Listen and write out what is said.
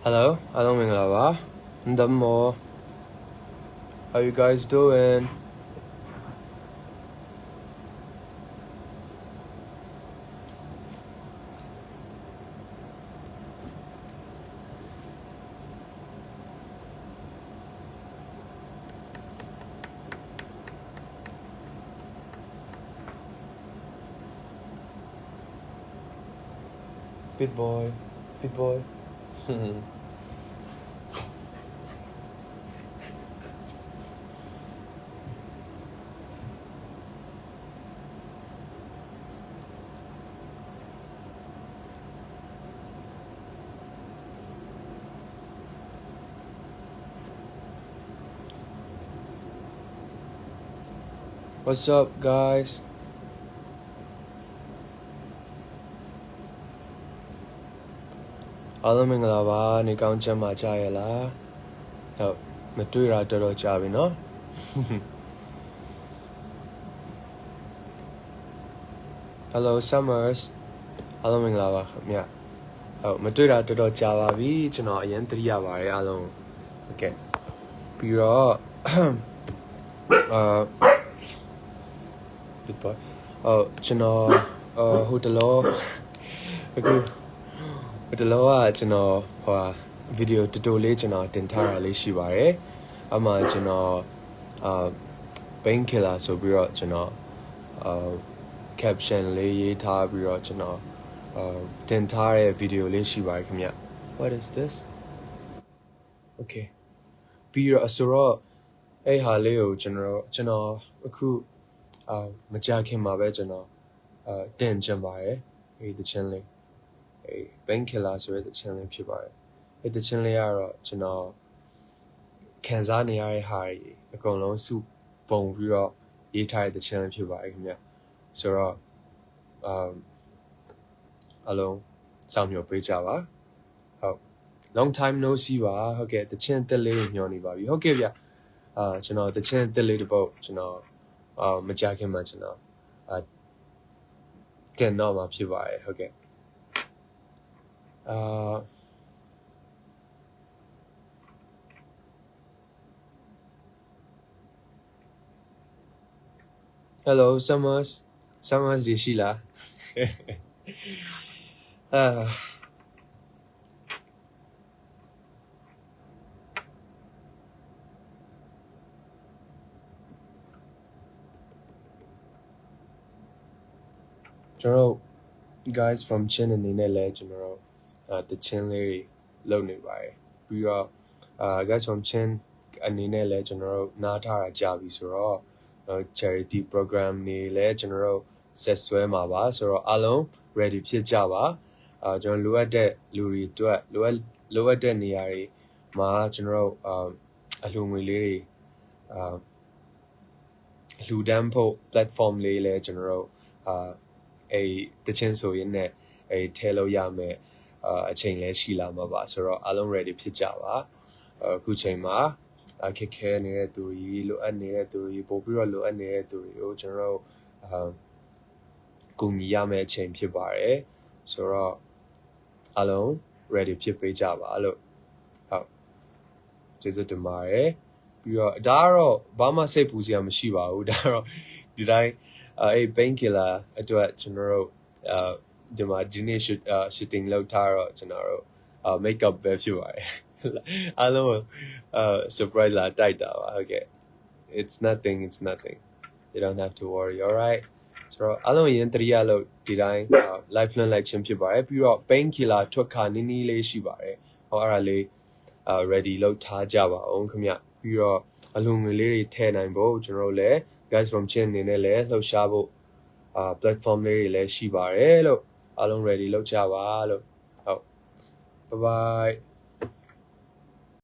Hello, hello Mingalava. Ndammo. How you guys doing? Big boy, big boy. What's up, guys? Hello Mingalava. Ni kaung chama chaya la. Oh, matuira toro chabi no. Hello Summers. Hello Mingalava. Yeah. Oh, matuira toro chaba bi. Chano ayan triya bare along. Okay. ပြီးတော့ big boy ကျွန်တော်ဟိုတလောအခုဟိုတလောကကျွန်တော်ဗီဒီယိုတူတူလေးကျွန်တော်တင်ထားတာလေးရှိပါတယ်အမှကျွန်တော်pain killer ဆိုပြီးတော့ကျွန်တော်caption လေးရေးထားပြီးတော့ကျွန်တော်တင်ထားတဲ့ဗီဒီယိုလေးရှိပါတယ်ခင်ဗျ What is this Okay ပြီးတော့ဆိုတော့အဲ့ဟာလေးကိုကျွန်တော်အခုမကြခင်မှာပဲကျွန်တော်တင်ကြပါတယ်အဲ့ဒီချင်းလေးအဲ့ pain killer ဆိုတဲ့ချင်းလေးဖြစ်ပါတယ်အဲ့ဒီချင်းလေးကတော့ကျွန်တော်ခံစားနေရတဲ့ဟာတွေအကုန်လုံးစုပုံပြီးတော့ရေးထားတဲ့ချင်းလေးဖြစ်ပါတယ်ခင်ဗျဆိုတော့အလုံးစောင့်မျှော်ပေးကြပါဟုတ် long time no see ပါဟုတ်ကဲ့တချင်းတက်လေးညှော်နေပါပြီဟုတ်ကဲ့ဗျကျွန်တော်တချင်းတက်လေးတစ်ပုတ်ကျွန်တော်မကြခင်မှာကျွန်တော်တင်တော့မှာဖြစ်ပါတယ်ဟုတ်ကဲ့Hello Summers ဒီရှိလားကျွန်တော် guys from Chin အနေနဲ့လည်းကျွန်တော်တချင်းလေးလုပ်နေပါတယ်ပြီးတော့guys from Chin အနေနဲ့လည်းကျွန်တော်နားထားတာကြာပြီဆိုတော့charity program နေလည်းကျွန်တော်ဆက်ဆွဲမှာပါဆိုတော့အားလုံး ready ဖြစ်ကြပါကျွန်တော်လိုအပ်တဲ့လူတွေအတွက်လိုအပ်တဲ့နေရာတွေမှာကျွန်တော်အလှူငွေလေးတွေလှူဒန်းဖို့ platform လေးလည်းကျွန်တော်အဲ့တချင်းဆိုရင်လည်းအဲ့ထဲလို့ရမယ်အချိန်လည်းရှိလာမှာပါဆိုတော့အားလုံး ready ဖြစ်ကြပါအခုချိန်မှာခက်ခဲနေတဲ့သူတွေလိုအပ်နေတဲ့သူတွေပို့ပြီးတော့လိုအပ်နေတဲ့သူတွေကိုကျွန်တော်ကူညီရမယ့်အချိန်ဖြစ်ပါတယ်ဆိုတော့အားလုံး ready ဖြစ်ပေးကြပါလို့ဟုတ်ကျေးဇူးတင်ပါတယ်ပြီးတော့ဒါကတော့ဘာမှစိတ်ပူစရာမရှိပါဘူးဒါတော့ဒီတိုင်းအဲ့ pain killer အတွက်ကျွန်တော်တို့ဒီမှာဒီနေ့ shooting လုပ်ထားတော့ကျွန်တော်တို့makeup ပဲဖြစ်ပါတယ်အားလုံးsurprise လာတိုက်တာပါဟုတ်ကဲ့ it's nothing you don't have to worry all right ဆိုတော့အားလုံးရင်တရိယာလို့ဒီတိုင်း live learn လိုက်ခြင်းဖြစ်ပါတယ်ပြီးတော့ pain killer ထွက်ခါနီးနီးလေးရှိပါတယ်ဟောအဲ့ဒါလေး ready လုပ်ထားကြပါအောင်ခင်ဗျပြီးတော့အလုံးငွေလေးတွေထည့်နိုင်ဖို့ကျွန်တော်တို့လည်း guys from Chin အနေနဲ့လည်းလှုပ်ရှားဖို့platform လေးတွေလည်းရှိပါတယ်လို့အားလုံး ready လုပ်ကြပါလို့ဟုတ် bye bye